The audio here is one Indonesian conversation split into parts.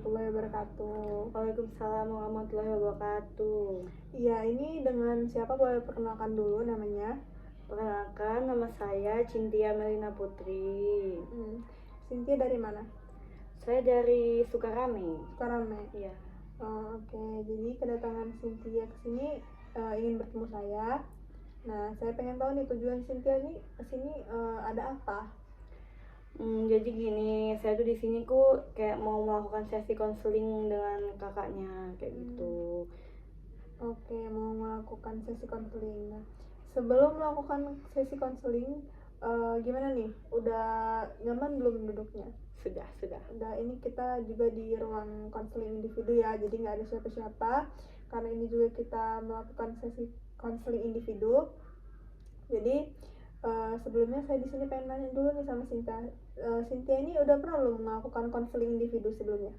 warahmatullahi wabarakatuh. Waalaikumsalam warahmatullahi wabarakatuh. Iya, ini dengan siapa, boleh perkenalkan dulu namanya? Perkenalkan, nama saya Cynthia Melina Putri. Cynthia dari mana? Saya dari Sukarame. Sukarame. Iya. Oh, oke. Jadi kedatangan Cynthia ke sini ingin bertemu saya. Nah, saya pengen tahu nih tujuan Cynthia nih ke sini ada apa? Jadi gini, saya tuh di sini kok kayak mau melakukan sesi konseling dengan kakaknya kayak gitu. Oke, mau melakukan sesi konseling. Nah, sebelum melakukan sesi konseling, gimana nih? Udah nyaman belum duduknya? Sudah. Udah, ini kita juga di ruang konseling individu ya, jadi nggak ada siapa-siapa. Karena ini juga kita melakukan sesi konseling individu. Jadi sebelumnya saya di sini pengen nanya dulu nih sama Cynthia. Cynthia ini udah pernah belum melakukan konseling individu sebelumnya?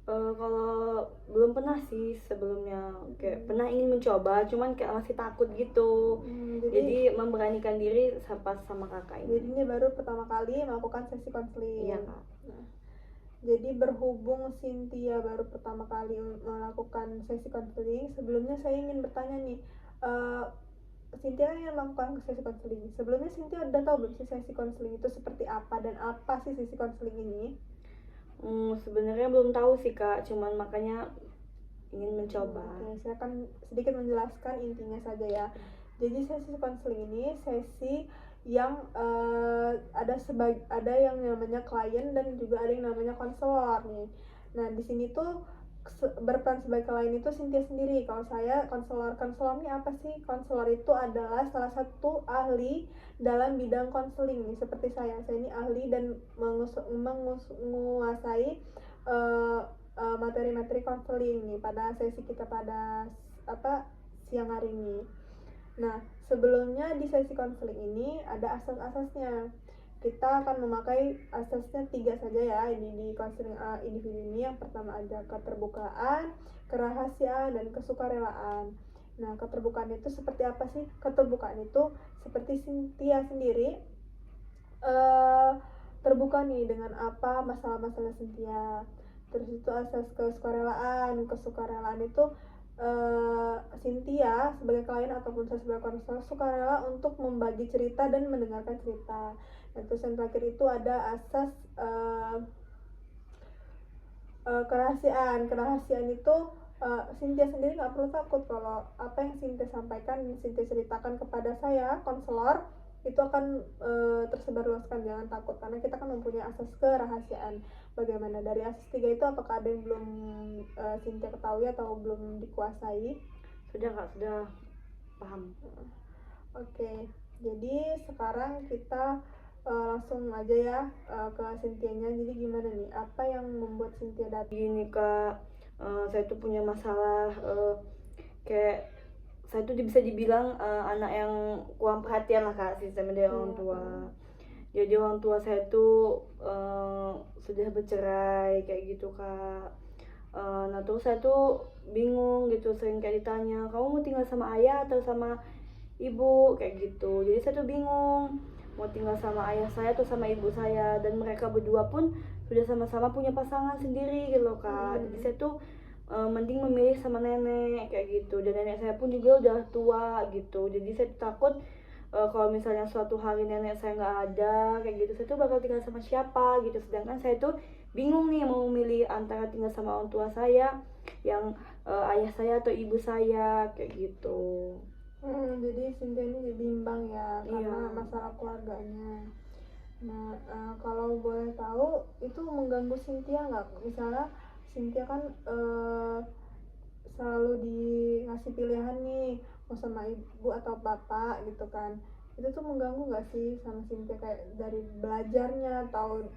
Kalau belum pernah sih sebelumnya, kayak pernah ingin mencoba, cuman kayak masih takut gitu. Jadi memberanikan diri sama kakak ini. Jadi ini baru pertama kali melakukan sesi konseling. Iya, Kak. Nah, jadi berhubung Cynthia baru pertama kali melakukan sesi konseling, sebelumnya saya ingin bertanya nih, Cynthia yang melakukan sesi konseling. Sebelumnya Cynthia udah tahu belum sih sesi konseling itu seperti apa dan apa sih sesi konseling ini? Sebenarnya belum tahu sih Kak, cuman makanya ingin mencoba. Oke, saya akan sedikit menjelaskan intinya saja ya. Jadi sesi konseling ini sesi yang ada yang namanya klien dan juga ada yang namanya konselor nih. Nah, di sini tuh berperan sebagai klien itu Cynthia sendiri. Kalau saya konselor ini apa sih? Konselor itu adalah salah satu ahli dalam bidang konseling nih, seperti saya ini ahli dan menguasai materi-materi konseling nih pada sesi kita pada siang hari ini. Nah, sebelumnya di sesi konseling ini ada asas-asasnya. Kita akan memakai asasnya 3 saja ya di konseling individu ini. Yang pertama ada keterbukaan, kerahasiaan, dan kesukarelaan. Nah, keterbukaan itu seperti apa sih? Keterbukaan itu seperti Cynthia sendiri terbuka nih dengan apa masalah-masalah Cynthia. Terus itu asas kesukarelaan itu Cynthia sebagai klien ataupun saya sebagai konselor sukarela untuk membagi cerita dan mendengarkan cerita. Dan terus yang terakhir itu ada asas kerahasiaan itu Cynthia sendiri nggak perlu takut kalau apa yang Cynthia sampaikan, Cynthia ceritakan kepada saya konselor itu akan tersebarluaskan. Jangan takut karena kita kan mempunyai asas kerahasiaan. Bagaimana dari asas 3 itu, apakah ada yang belum Cynthia ketahui atau belum dikuasai? Sudah Kak, sudah paham. Oke, jadi sekarang kita langsung aja ya ke Cynthia-nya. Jadi gimana nih, apa yang membuat Cynthia datang? Gini Kak, saya tuh punya masalah, kayak saya tuh bisa dibilang anak yang kurang perhatian lah Kak, sistem dari orang tua. Jadi orang tua saya tuh sudah bercerai kayak gitu Kak. Nah terus saya tuh bingung gitu, sering kayak ditanya, kamu mau tinggal sama ayah atau sama ibu kayak gitu. Jadi saya tuh bingung mau tinggal sama ayah saya atau sama ibu saya, dan mereka berdua pun sudah sama-sama punya pasangan sendiri gitu loh Kak. Jadi saya tuh mending memilih sama nenek kayak gitu, dan nenek saya pun juga udah tua gitu. Jadi saya tuh takut kalau misalnya suatu hari nenek saya nggak ada kayak gitu, saya tuh bakal tinggal sama siapa gitu. Sedangkan saya tuh bingung nih mau memilih antara tinggal sama orang tua saya yang ayah saya atau ibu saya kayak gitu. Jadi Cynthia ini bimbang ya karena Iya. masalah keluarganya. Nah, kalau boleh tahu itu mengganggu Cynthia nggak? Misalnya Cynthia kan selalu dikasih pilihan nih mau sama ibu atau bapak gitu kan. Itu tuh mengganggu nggak sih sama Cynthia, kayak dari belajarnya atau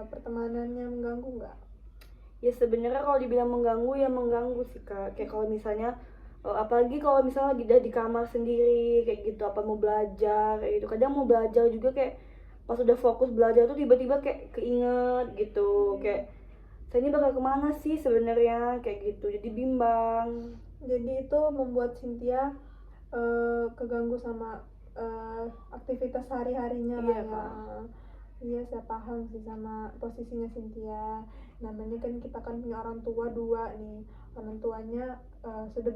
pertemanannya, mengganggu nggak? Ya sebenarnya kalau dibilang mengganggu ya mengganggu sih Kak. Kayak kalau misalnya apalagi kalau misalnya udah di kamar sendiri kayak gitu, apa mau belajar kayak gitu. Kadang mau belajar juga kayak pas udah fokus belajar tuh tiba-tiba kayak keinget gitu. Kayak saya ini bakal kemana sih sebenarnya kayak gitu. Jadi bimbang. Jadi itu membuat Cynthia keganggu sama aktivitas sehari-harinya lah Iya ya. Kak. Iya, saya paham sih sama posisinya Cynthia. namanya kan kita kan punya orang tua dua nih, orang tuanya sudah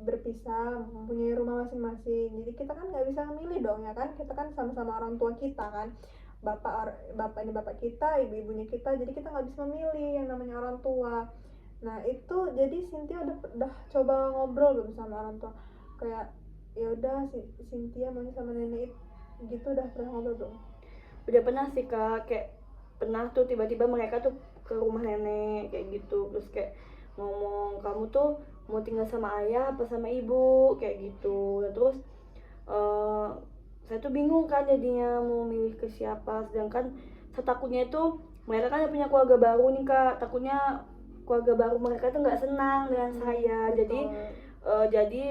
berpisah, mempunyai rumah masing-masing, jadi kita kan nggak bisa memilih dong ya kan, kita kan sama-sama orang tua kita kan, bapak ini bapak kita, ibu-ibunya kita, jadi kita nggak bisa memilih yang namanya orang tua. Nah itu jadi Cynthia udah coba ngobrol gitu sama orang tua, kayak ya udah si Cynthia maunya sama nenek gitu, udah pernah ngobrol belum? Udah pernah sih kak, kayak pernah tuh tiba-tiba mereka tuh ke rumah nenek kayak gitu, terus kayak ngomong kamu tuh mau tinggal sama ayah apa sama ibu kayak gitu. Terus saya tuh bingung kan jadinya mau milih ke siapa, sedangkan setakutnya itu mereka kan punya keluarga baru nih kak, takutnya keluarga baru mereka tuh nggak senang dengan saya. Jadi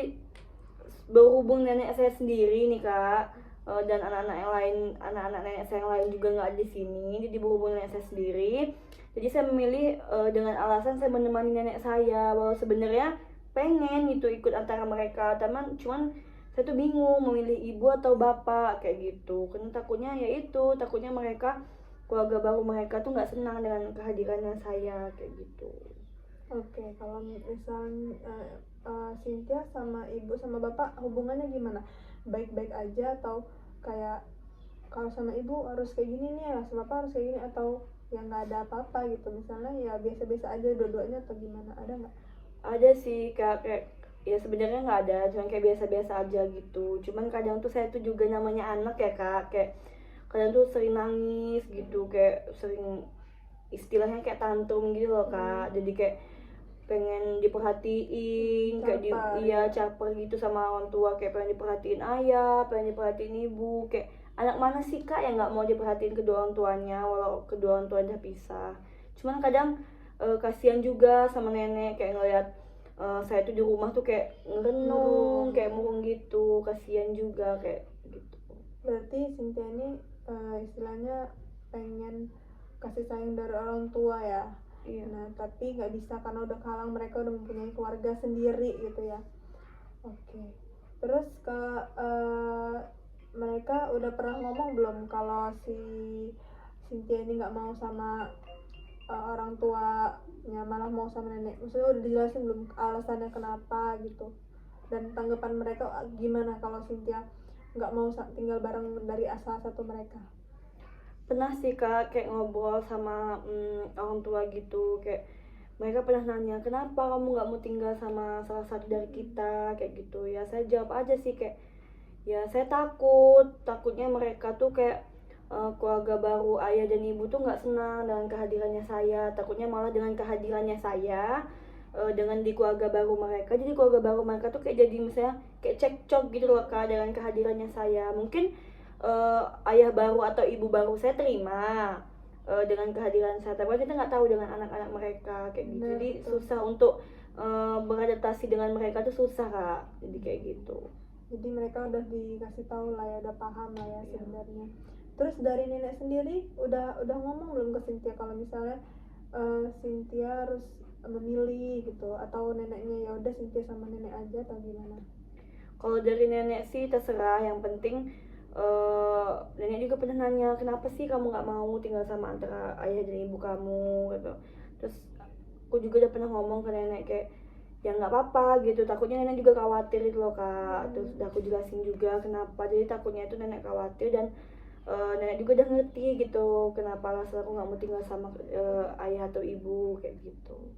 berhubung nenek saya sendiri nih kak, dan anak-anak yang lain, anak-anak nenek saya yang lain juga nggak ada di sini, jadi berhubung nenek saya sendiri, jadi saya memilih dengan alasan saya menemani nenek saya, walau sebenarnya pengen gitu ikut antara mereka, teman cuman saya tuh bingung memilih ibu atau bapak kayak gitu, karena takutnya ya itu, takutnya mereka, keluarga baru mereka tuh nggak senang dengan kehadirannya saya kayak gitu. Oke, kalau misalnya Cynthia sama ibu sama bapak hubungannya gimana? Baik-baik aja atau kayak kalau sama ibu harus kayak gini nih ya, sama bapak harus kayak gini, atau yang nggak ada apa-apa gitu, misalnya ya biasa-biasa aja dua-duanya, atau gimana, ada nggak? Ada sih kayak ya sebenarnya nggak ada, cuman kayak biasa-biasa aja gitu. Cuman kadang tuh saya tuh juga namanya anak ya kak, kayak kadang tuh sering nangis gitu, kayak sering istilahnya kayak tantrum gitu loh kak. Jadi kayak pengen diperhatiin, kayak caper gitu sama orang tua, kayak pengen diperhatiin ayah, pengen diperhatiin ibu, kayak anak mana sih kak yang nggak mau diperhatiin kedua orang tuanya walau kedua orang tuanya pisah. Cuman kadang kasihan juga sama nenek, kayak ngeliat saya tuh di rumah tuh kayak ngerenung, kayak murung gitu, kasihan juga kayak gitu. Berarti Cynthia ini istilahnya pengen kasih sayang dari orang tua ya. Iya. Nah tapi nggak bisa karena udah kalang, mereka udah mempunyai keluarga sendiri gitu ya. Oke. Terus mereka udah pernah ngomong belum kalau si Cynthia ini nggak mau sama orang tuanya, malah mau sama nenek? Maksudnya udah dijelasin belum alasannya kenapa gitu? Dan tanggapan mereka gimana kalau Cynthia nggak mau tinggal bareng dari asal satu mereka? Pernah sih kak, kayak ngobrol sama orang tua gitu, kayak mereka pernah nanya kenapa kamu nggak mau tinggal sama salah satu dari kita kayak gitu. Ya saya jawab aja sih kayak ya saya takutnya mereka tuh kayak keluarga baru ayah dan ibu tuh nggak senang dengan kehadirannya saya, takutnya malah dengan kehadirannya saya dengan di keluarga baru mereka, jadi keluarga baru mereka tuh kayak jadi misalnya kayak cekcok gitu loh kak dengan kehadirannya saya. Mungkin ayah baru atau ibu baru saya terima dengan kehadiran saya, tapi kita nggak tahu dengan anak-anak mereka kayak gitu. Jadi susah untuk beradaptasi dengan mereka tuh susah kak, jadi kayak gitu. Jadi mereka udah dikasih tahu lah ya, udah paham lah ya sebenarnya. Terus dari nenek sendiri udah ngomong belum ke Cynthia kalau misalnya Cynthia harus memilih gitu, atau neneknya ya udah Cynthia sama nenek aja, atau gimana? Kalau dari nenek sih terserah, yang penting nenek juga pernah nanya kenapa sih kamu nggak mau tinggal sama antara ayah dan ibu kamu gitu. Terus aku juga udah pernah ngomong ke nenek kayak ya nggak apa-apa gitu, takutnya nenek juga khawatir gitu loh kak. Terus udah aku jelasin juga kenapa, jadi takutnya itu nenek khawatir, dan nenek juga udah ngerti gitu kenapa alasan aku nggak mau tinggal sama ayah atau ibu kayak gitu.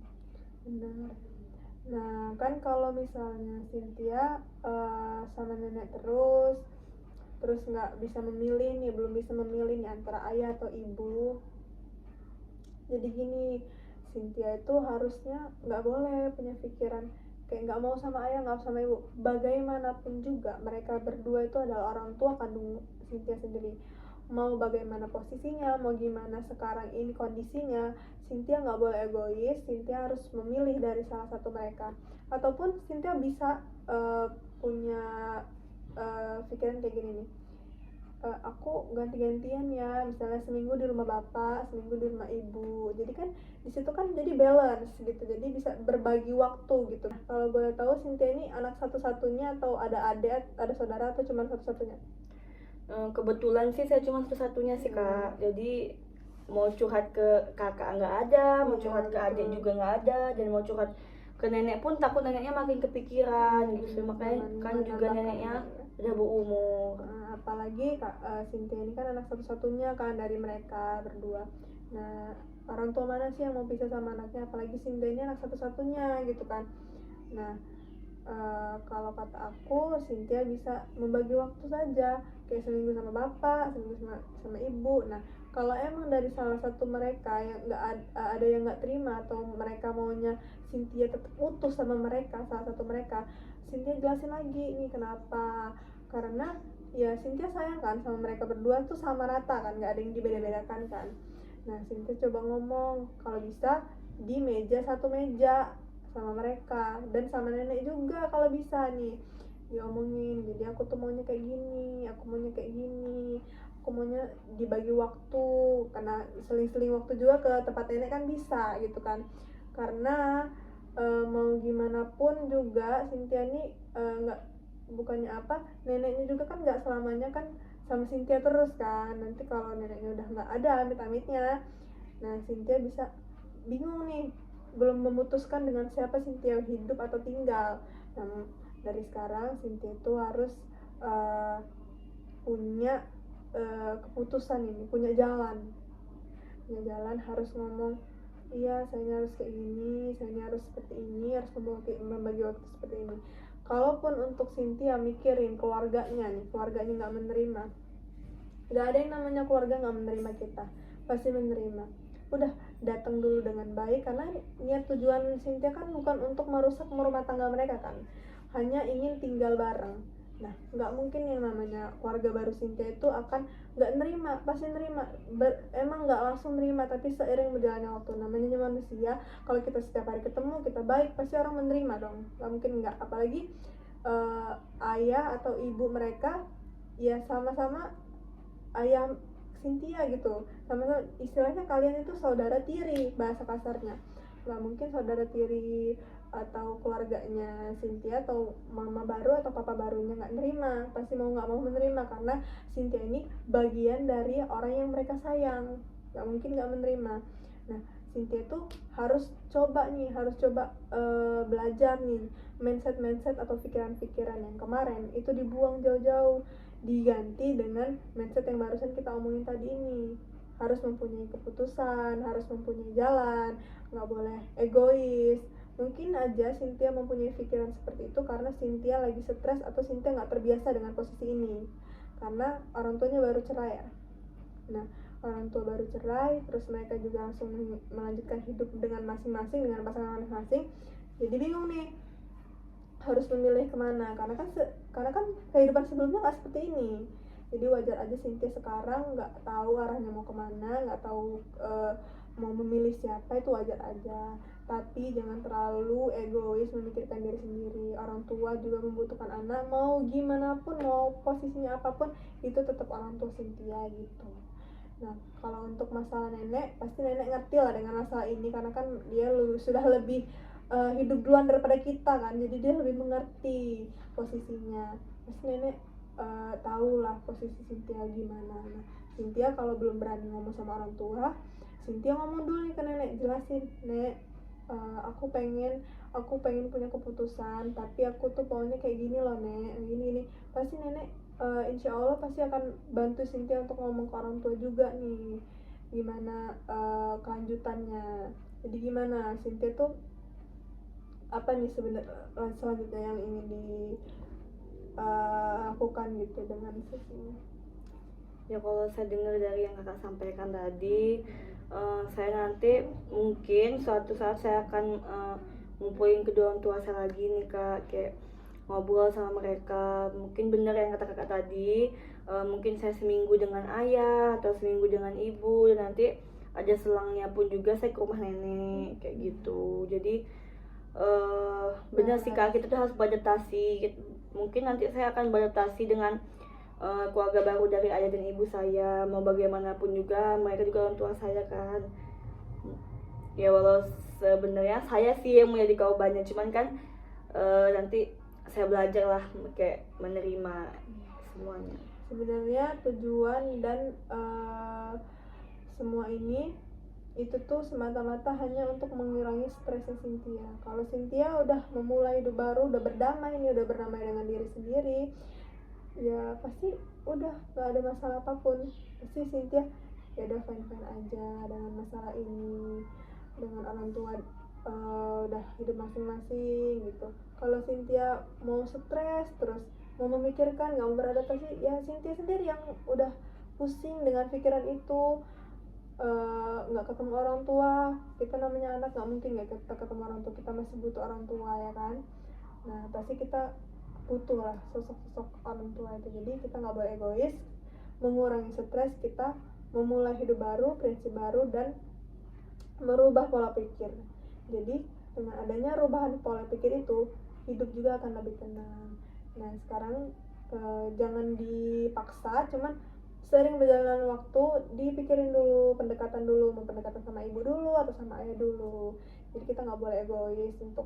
Benar. Nah kan kalau misalnya Cynthia sama nenek terus nggak bisa memilih nih, belum bisa memilih nih antara ayah atau ibu, jadi gini, Cynthia itu harusnya nggak boleh punya pikiran kayak nggak mau sama ayah, nggak mau sama ibu. Bagaimanapun juga mereka berdua itu adalah orang tua kandung Cynthia sendiri. Mau bagaimana posisinya, mau gimana sekarang ini kondisinya, Cynthia nggak boleh egois. Cynthia harus memilih dari salah satu mereka. Ataupun Cynthia bisa punya pikiran kayak gini nih, aku ganti-gantian ya, misalnya seminggu di rumah bapak, seminggu di rumah ibu, jadi kan di situ kan jadi balance gitu, jadi bisa berbagi waktu gitu. Kalau boleh tahu Cynthia ini anak satu-satunya atau ada adik, ada saudara, atau cuma satu-satunya? Kebetulan sih saya cuma satu-satunya sih kak, jadi mau curhat ke kakak nggak ada, mau Iya, curhat ke adik betul. juga nggak ada, dan mau curhat ke nenek pun takut neneknya makin kepikiran gitu. Makanya kan juga neneknya udah berumur. Apalagi Cynthia ini kan anak satu-satunya kan dari mereka berdua. Nah, orang tua mana sih yang mau pisah sama anaknya, apalagi Cynthia ini anak satu-satunya gitu kan. Nah, kalau kata aku, Cynthia bisa membagi waktu saja, kayak seminggu sama bapak, seminggu sama ibu. Nah, kalau emang dari salah satu mereka yang ada yang nggak terima atau mereka maunya Cynthia tetap utuh sama mereka, salah satu mereka, Cynthia jelasin lagi nih kenapa. Karena ya Cynthia sayang kan sama mereka berdua tuh sama rata kan, nggak ada yang dibeda-bedakan kan. Nah, Cynthia coba ngomong kalau bisa di satu meja sama mereka, dan sama nenek juga kalau bisa nih diomongin. Jadi aku tuh maunya kayak gini, aku maunya kayak gini, aku maunya dibagi waktu, karena seling-seling waktu juga ke tempat nenek kan bisa gitu kan. Karena mau gimana pun juga Cynthia nih nggak bukannya apa, neneknya juga kan nggak selamanya kan sama Cynthia terus kan. Nanti kalau neneknya udah nggak ada amit-amitnya, nah Cynthia bisa bingung nih, belum memutuskan dengan siapa Cynthia hidup atau tinggal. Nah, dari sekarang Cynthia itu harus punya keputusan ini, punya jalan, harus ngomong, iya saya harus kayak gini, saya harus seperti ini, harus membagi waktu seperti ini. Kalaupun untuk Cynthia mikirin keluarganya nih, keluarganya nggak menerima, nggak ada yang namanya keluarga nggak menerima kita, pasti menerima. Udah datang dulu dengan baik, karena niat tujuan Cynthia kan bukan untuk merusak rumah tangga mereka kan, hanya ingin tinggal bareng. Nah, nggak mungkin yang namanya keluarga baru Cynthia itu akan nggak nerima, pasti nerima. Emang nggak langsung nerima, tapi seiring berjalannya waktu, namanya manusia, kalau kita setiap hari ketemu, kita baik, pasti orang menerima dong, nggak mungkin nggak. Apalagi ayah atau ibu mereka ya sama-sama ayah Cynthia gitu, sama-sama istilahnya kalian itu saudara tiri bahasa kasarnya. Nggak mungkin saudara tiri atau keluarganya Cynthia atau mama baru atau papa barunya nggak nerima, pasti mau nggak mau menerima, karena Cynthia ini bagian dari orang yang mereka sayang, nggak mungkin nggak menerima. Nah, Cynthia tuh harus coba belajar nih mindset atau pikiran-pikiran yang kemarin itu dibuang jauh-jauh, diganti dengan mindset yang barusan kita omongin tadi ini. Harus mempunyai keputusan, harus mempunyai jalan, nggak boleh egois. Mungkin aja Cynthia mempunyai pikiran seperti itu karena Cynthia lagi stres atau Cynthia nggak terbiasa dengan posisi ini, karena orang tuanya baru cerai ya. Nah, orang tua baru cerai, terus mereka juga langsung melanjutkan hidup dengan masing-masing, dengan pasangan masing-masing. Jadi bingung nih, harus memilih kemana, karena kan kehidupan sebelumnya nggak seperti ini. Jadi wajar aja Cynthia sekarang nggak tahu arahnya mau kemana, nggak tahu mau memilih siapa, itu wajar aja. Tapi jangan terlalu egois memikirkan diri sendiri. Orang tua juga membutuhkan anak, mau gimana pun, mau posisinya apapun, itu tetap orang tua Cynthia gitu. Nah, kalau untuk masalah nenek, pasti nenek ngerti lah dengan masalah ini, karena kan dia sudah lebih hidup duluan daripada kita kan, jadi dia lebih mengerti posisinya. Pasti nenek tahu lah posisi Cynthia gimana. Nah, Cynthia kalau belum berani ngomong sama orang tua, Cynthia ngomong dulu nih ke nenek, jelasin, nek, aku pengen punya keputusan, tapi aku tuh maunya kayak gini loh nek, gini. Pasti nenek insya Allah pasti akan bantu Cynthia untuk ngomong ke orang tua juga nih gimana kelanjutannya. Jadi gimana Cynthia tuh apa nih sebenarnya selanjutnya yang ingin dilakukan gitu dengan sesinya. Ya kalau saya dengar dari yang kakak sampaikan tadi, saya nanti mungkin suatu saat saya akan ngumpulin kedua orang tua saya lagi nih kak, kayak ngobrol sama mereka. Mungkin benar yang kata kakak tadi, mungkin saya seminggu dengan ayah atau seminggu dengan ibu, dan nanti ada selangnya pun juga saya ke rumah nenek kayak gitu. Jadi benar sih kak, kita tuh harus beradaptasi. Mungkin nanti saya akan beradaptasi dengan keluarga baru dari ayah dan ibu saya. Mau bagaimanapun juga mereka juga orang tua saya kan. Ya walau sebenarnya saya sih yang menjadi korbannya, cuman kan nanti saya belajar lah kayak menerima semuanya. Sebenarnya tujuan dan semua ini itu tuh semata-mata hanya untuk mengurangi stresnya Cynthia. Kalau Cynthia udah memulai hidup baru, udah berdamai dengan diri sendiri, ya pasti udah gak ada masalah apapun. Pasti Cynthia ya udah fine-fine aja dengan masalah ini, dengan orang tua udah hidup masing-masing gitu. Kalau Cynthia mau stres terus, mau memikirkan, gak mau beradaptasi, ya Cynthia sendiri yang udah pusing dengan pikiran itu. Nggak ketemu orang tua, kita namanya anak nggak mungkin nggak kita ketemu orang tua, kita masih butuh orang tua ya kan. Nah pasti kita butuh lah sosok-sosok orang tua itu. Jadi kita nggak boleh egois, mengurangi stres, kita memulai hidup baru, prinsip baru, dan merubah pola pikir. Jadi dengan adanya perubahan pola pikir itu, hidup juga akan lebih tenang. Nah sekarang jangan dipaksa, cuman sering berjalan waktu dipikirin dulu, mau pendekatan sama ibu dulu atau sama ayah dulu. Jadi kita nggak boleh egois untuk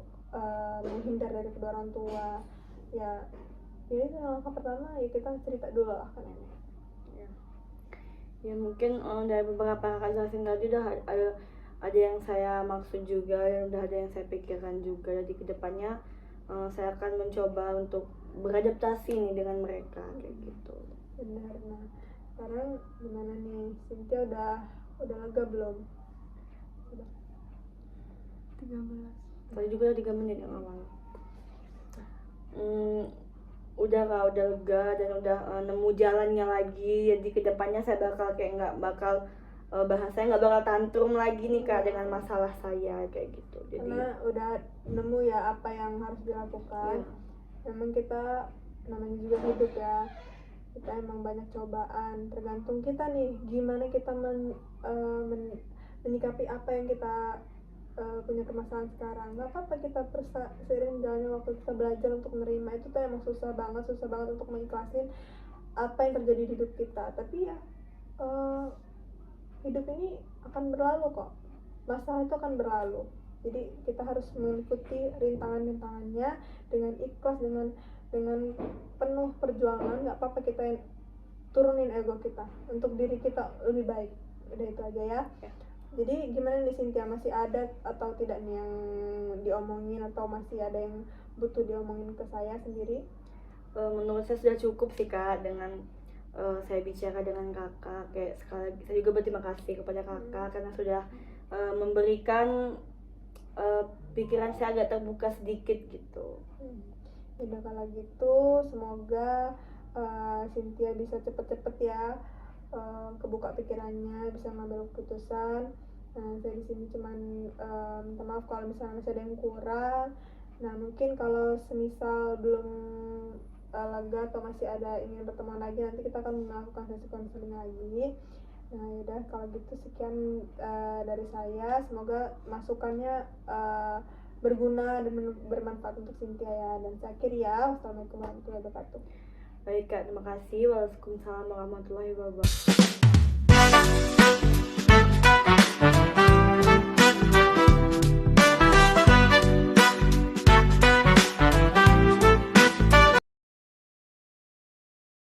menghindar dari kedua orang tua. Ya ini langkah pertama ya kita cerita dulu lah ke nenek. Ya mungkin dari beberapa kakak jelasin tadi udah ada yang saya maksud juga, udah ada yang saya pikirkan juga. Jadi kedepannya saya akan mencoba untuk beradaptasi nih dengan mereka kayak gitu. Benar. Nah sekarang gimana nih, Cynthia udah lega belum? Udah 13. Tadi juga udah 3 menit yang awal. Udah lega dan udah nemu jalannya lagi. Jadi kedepannya saya bakal kayak nggak bakal bahasanya nggak bakal tantrum lagi nih Kak dengan masalah saya kayak gitu. Jadi karena udah nemu ya apa yang harus dilakukan. Memang kita namanya juga hidup ya, kita emang banyak cobaan, tergantung kita nih gimana kita menyikapi apa yang kita punya permasalahan sekarang. Gak apa-apa kita seiring jalannya waktu kita belajar untuk menerima itu tuh emang susah banget untuk mengikhlasin apa yang terjadi di hidup kita. Tapi ya hidup ini akan berlalu kok, masalah itu akan berlalu. Jadi kita harus mengikuti rintangan-rintangannya dengan ikhlas, dengan penuh perjuangan. Nggak apa-apa kita turunin ego kita untuk diri kita lebih baik. Udah itu aja ya. Jadi gimana nih Cynthia, masih ada atau tidak nih yang diomongin, atau masih ada yang butuh diomongin ke saya sendiri? Menurut saya sudah cukup sih Kak dengan saya bicara dengan kakak. Kayak sekali lagi saya juga berterima kasih kepada kakak karena sudah memberikan pikiran saya agak terbuka sedikit gitu. Udah kalau gitu semoga Cynthia bisa cepet-cepet ya kebuka pikirannya, bisa ngambil keputusan. Saya di sini cuman minta maaf kalau misalnya masih ada yang kurang. Nah mungkin kalau semisal belum lega atau masih ada ingin berteman lagi, nanti kita akan melakukan sesi konseling lagi. Nah yaudah kalau gitu sekian dari saya, semoga masukannya berguna dan bermanfaat untuk Cynthia ya. Dan saya akhiri ya, wassalamualaikum warahmatullahi wabarakatuh. Baik Kak, terima kasih. Waalaikumsalam warahmatullahi wabarakatuh.